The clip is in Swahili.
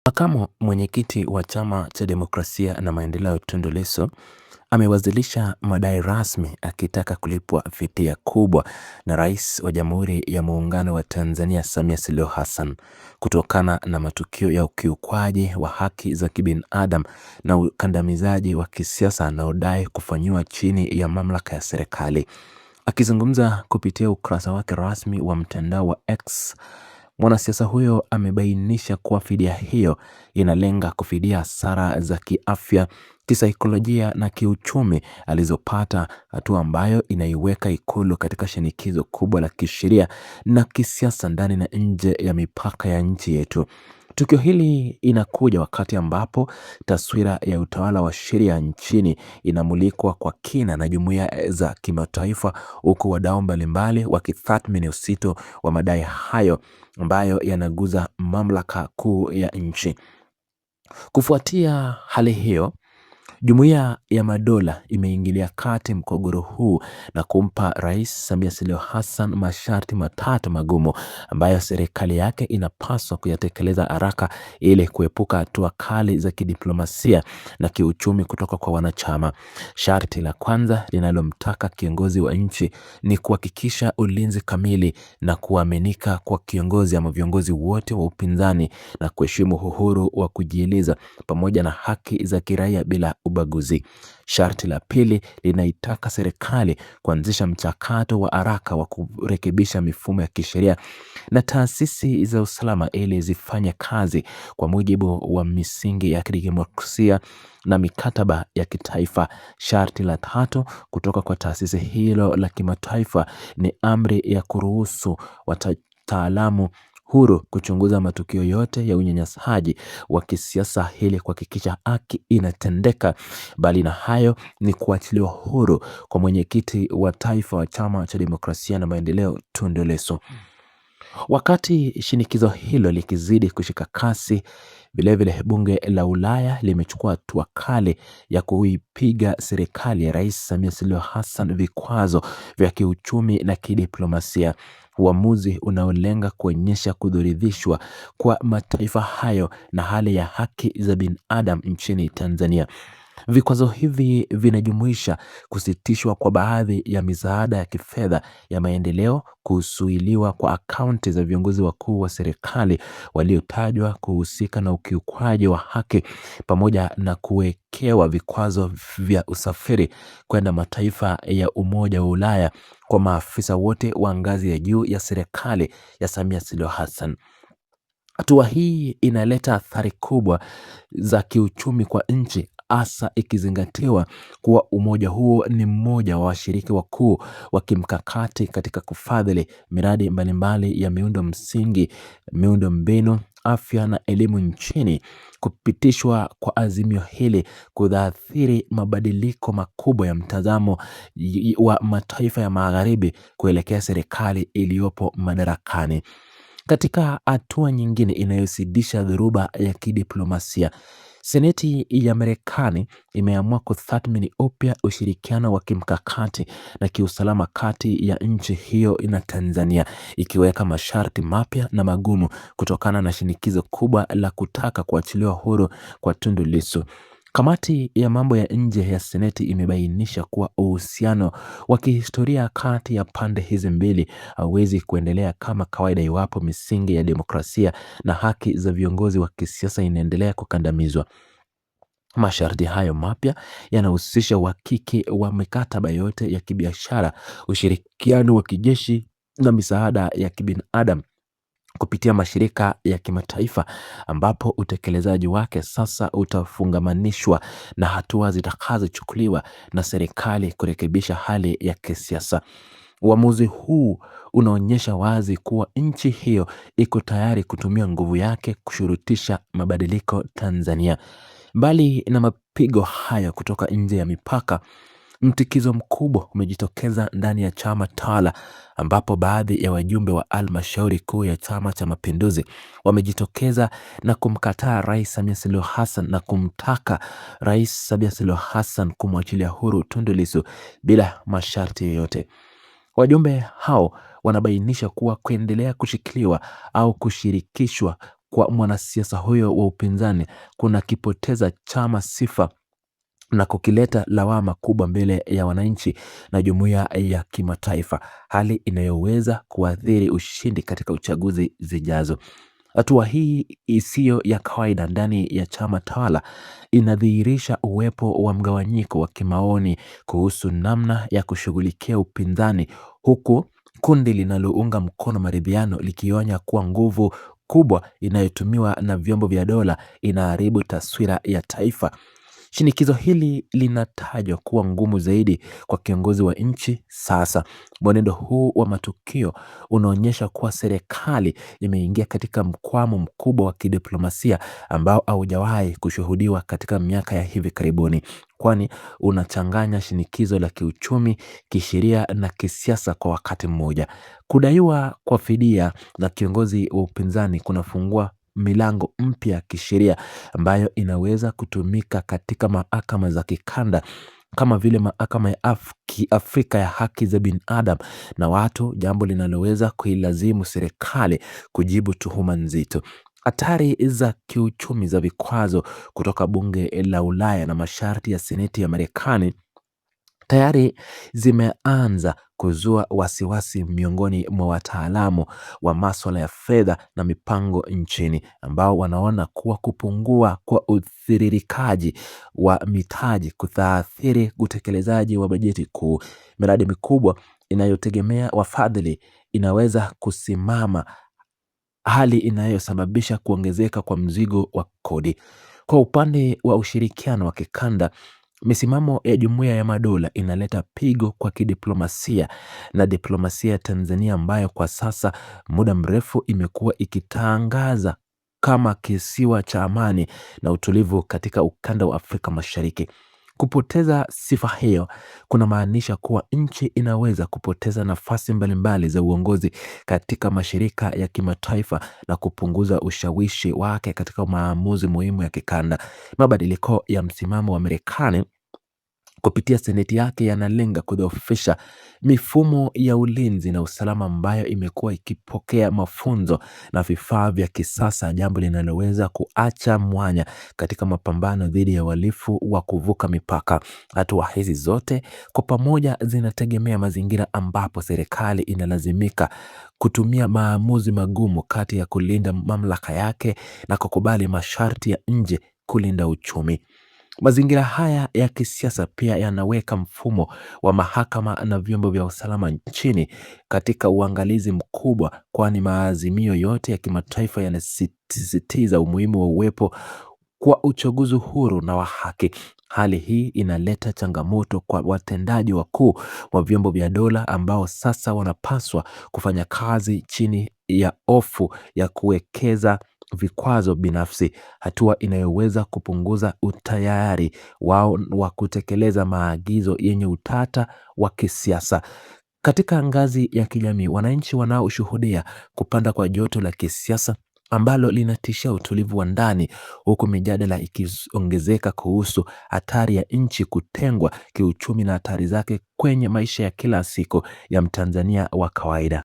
Makamu mwenyekiti wa Chama cha Demokrasia na Maendeleo Tundu Lissu amewasilisha madai rasmi akitaka kulipwa fidia kubwa na Rais wa Jamhuri ya Muungano wa Tanzania Samia Suluhu Hassan kutokana na matukio ya ukiukwaji wa haki za kibinadamu na ukandamizaji wa kisiasa anaodai kufanyiwa chini ya mamlaka ya serikali. Akizungumza kupitia ukurasa wake rasmi wa mtandao wa X, mwanasiasa huyo amebainisha kuwa fidia hiyo inalenga kufidia hasara za kiafya, kisaikolojia na kiuchumi alizopata, hatua ambayo inaiweka Ikulu katika shinikizo kubwa la kisheria na kisiasa ndani na nje ya mipaka ya nchi yetu. Tukio hili inakuja wakati ambapo taswira ya utawala wa sheria nchini inamulikwa kwa kina na jumuiya za kimataifa, huku wadau mbalimbali wakitathmini uzito wa madai hayo ambayo yanaguza mamlaka kuu ya nchi. Kufuatia hali hiyo, Jumuiya ya Madola imeingilia kati mgogoro huu na kumpa Rais Samia Suluhu Hassan masharti matatu magumu ambayo serikali yake inapaswa kuyatekeleza haraka ili kuepuka hatua kali za kidiplomasia na kiuchumi kutoka kwa wanachama. Sharti la kwanza linalomtaka kiongozi wa nchi ni kuhakikisha ulinzi kamili na kuaminika kwa kiongozi ama viongozi wote wa upinzani na kuheshimu uhuru wa kujieleza pamoja na haki za kiraia bila ubaguzi. Sharti la pili linaitaka serikali kuanzisha mchakato wa haraka wa kurekebisha mifumo ya kisheria na taasisi za usalama ili zifanye kazi kwa mujibu wa misingi ya kidemokrasia na mikataba ya kitaifa. Sharti la tatu kutoka kwa taasisi hilo la kimataifa ni amri ya kuruhusu wataalamu huru kuchunguza matukio yote ya unyanyasaji wa kisiasa ili kuhakikisha haki inatendeka. Bali na hayo ni kuachiliwa huru kwa mwenyekiti wa taifa wa Chama cha Demokrasia na Maendeleo Tundu Lissu. Wakati shinikizo hilo likizidi kushika kasi, vilevile bunge la Ulaya limechukua hatua kali ya kuipiga serikali ya Rais Samia Suluhu Hassan vikwazo vya kiuchumi na kidiplomasia, uamuzi unaolenga kuonyesha kutoridhishwa kwa mataifa hayo na hali ya haki za binadamu nchini Tanzania. Vikwazo hivi vinajumuisha kusitishwa kwa baadhi ya misaada ya kifedha ya maendeleo, kuzuiliwa kwa akaunti za viongozi wakuu wa serikali waliotajwa kuhusika na ukiukwaji wa haki, pamoja na kuwekewa vikwazo vya usafiri kwenda mataifa ya Umoja wa Ulaya kwa maafisa wote wa ngazi ya juu ya serikali ya Samia Suluhu Hassan. Hatua hii inaleta athari kubwa za kiuchumi kwa nchi, hasa ikizingatiwa kuwa umoja huo ni mmoja wa washiriki wakuu wa kimkakati katika kufadhili miradi mbalimbali ya miundo msingi, miundo mbinu, afya na elimu nchini. Kupitishwa kwa azimio hili kudhaathiri mabadiliko makubwa ya mtazamo wa mataifa ya Magharibi kuelekea serikali iliyopo madarakani. Katika hatua nyingine inayozidisha dhoruba ya kidiplomasia, Seneti ya Marekani imeamua kutathmini upya ushirikiano wa kimkakati na kiusalama kati ya nchi hiyo na Tanzania, ikiweka masharti mapya na magumu kutokana na shinikizo kubwa la kutaka kuachiliwa huru kwa Tundu Lissu. Kamati ya mambo ya nje ya Seneti imebainisha kuwa uhusiano wa kihistoria kati ya pande hizi mbili hauwezi kuendelea kama kawaida iwapo misingi ya demokrasia na haki za viongozi wa kisiasa inaendelea kukandamizwa. Masharti hayo mapya yanahusisha uhakiki wa mikataba yote ya kibiashara, ushirikiano wa kijeshi na misaada ya kibinadamu kupitia mashirika ya kimataifa, ambapo utekelezaji wake sasa utafungamanishwa na hatua zitakazochukuliwa na serikali kurekebisha hali ya kisiasa. Uamuzi huu unaonyesha wazi kuwa nchi hiyo iko tayari kutumia nguvu yake kushurutisha mabadiliko Tanzania. Mbali na mapigo haya kutoka nje ya mipaka, mtikizo mkubwa umejitokeza ndani ya chama tawala, ambapo baadhi ya wajumbe wa halmashauri kuu ya Chama cha Mapinduzi wamejitokeza na kumkataa Rais Samia Suluhu Hassan na kumtaka Rais Samia Suluhu Hassan kumwachilia huru Tundu Lissu bila masharti yoyote. Wajumbe hao wanabainisha kuwa kuendelea kushikiliwa au kushirikishwa kwa mwanasiasa huyo wa upinzani kuna kipoteza chama sifa na kukileta lawama kubwa mbele ya wananchi na jumuiya ya kimataifa, hali inayoweza kuathiri ushindi katika uchaguzi zijazo. Hatua hii isiyo ya kawaida ndani ya chama tawala inadhihirisha uwepo wa mgawanyiko wa kimaoni kuhusu namna ya kushughulikia upinzani, huku kundi linalounga mkono maridhiano likionya kuwa nguvu kubwa inayotumiwa na vyombo vya dola inaharibu taswira ya taifa. Shinikizo hili linatajwa kuwa ngumu zaidi kwa kiongozi wa nchi sasa. Mwenendo huu wa matukio unaonyesha kuwa serikali imeingia katika mkwamo mkubwa wa kidiplomasia ambao haujawahi kushuhudiwa katika miaka ya hivi karibuni, kwani unachanganya shinikizo la kiuchumi, kisheria na kisiasa kwa wakati mmoja. Kudaiwa kwa fidia na kiongozi wa upinzani kunafungua milango mpya ya kisheria ambayo inaweza kutumika katika mahakama za kikanda kama vile mahakama ya Afrika ya haki za binadamu na watu, jambo linaloweza kuilazimu serikali kujibu tuhuma nzito. Hatari za kiuchumi za vikwazo kutoka bunge la Ulaya na masharti ya seneti ya Marekani tayari zimeanza kuzua wasiwasi miongoni mwa wataalamu wa masuala ya fedha na mipango nchini, ambao wanaona kuwa kupungua kwa utiririkaji wa mitaji kutaathiri utekelezaji wa bajeti kuu. Miradi mikubwa inayotegemea wafadhili inaweza kusimama, hali inayosababisha kuongezeka kwa mzigo wa kodi. Kwa upande wa ushirikiano wa kikanda, misimamo ya Jumuiya ya Madola inaleta pigo kwa kidiplomasia na diplomasia ya Tanzania ambayo kwa sasa muda mrefu imekuwa ikitangaza kama kisiwa cha amani na utulivu katika ukanda wa Afrika Mashariki. Kupoteza sifa hiyo kuna maanisha kuwa nchi inaweza kupoteza nafasi mbalimbali za uongozi katika mashirika ya kimataifa na kupunguza ushawishi wake katika maamuzi muhimu ya kikanda. Mabadiliko ya msimamo wa Marekani kupitia seneti yake yanalenga kudhoofisha mifumo ya ulinzi na usalama ambayo imekuwa ikipokea mafunzo na vifaa vya kisasa, jambo linaloweza kuacha mwanya katika mapambano dhidi ya uhalifu wa kuvuka mipaka. Hatua hizi zote kwa pamoja zinategemea mazingira ambapo serikali inalazimika kutumia maamuzi magumu kati ya kulinda mamlaka yake na kukubali masharti ya nje kulinda uchumi. Mazingira haya ya kisiasa pia yanaweka mfumo wa mahakama na vyombo vya usalama nchini katika uangalizi mkubwa, kwani maazimio yote ya kimataifa yanasisitiza umuhimu wa uwepo kwa uchaguzi huru na wa haki. Hali hii inaleta changamoto kwa watendaji wakuu wa vyombo vya dola ambao sasa wanapaswa kufanya kazi chini ya hofu ya kuwekeza vikwazo binafsi, hatua inayoweza kupunguza utayari wao wa kutekeleza maagizo yenye utata wa kisiasa. Katika ngazi ya kijamii, wananchi wanaoshuhudia kupanda kwa joto la kisiasa ambalo linatishia utulivu wa ndani, huku mijadala ikiongezeka kuhusu hatari ya nchi kutengwa kiuchumi na hatari zake kwenye maisha ya kila siku ya Mtanzania wa kawaida.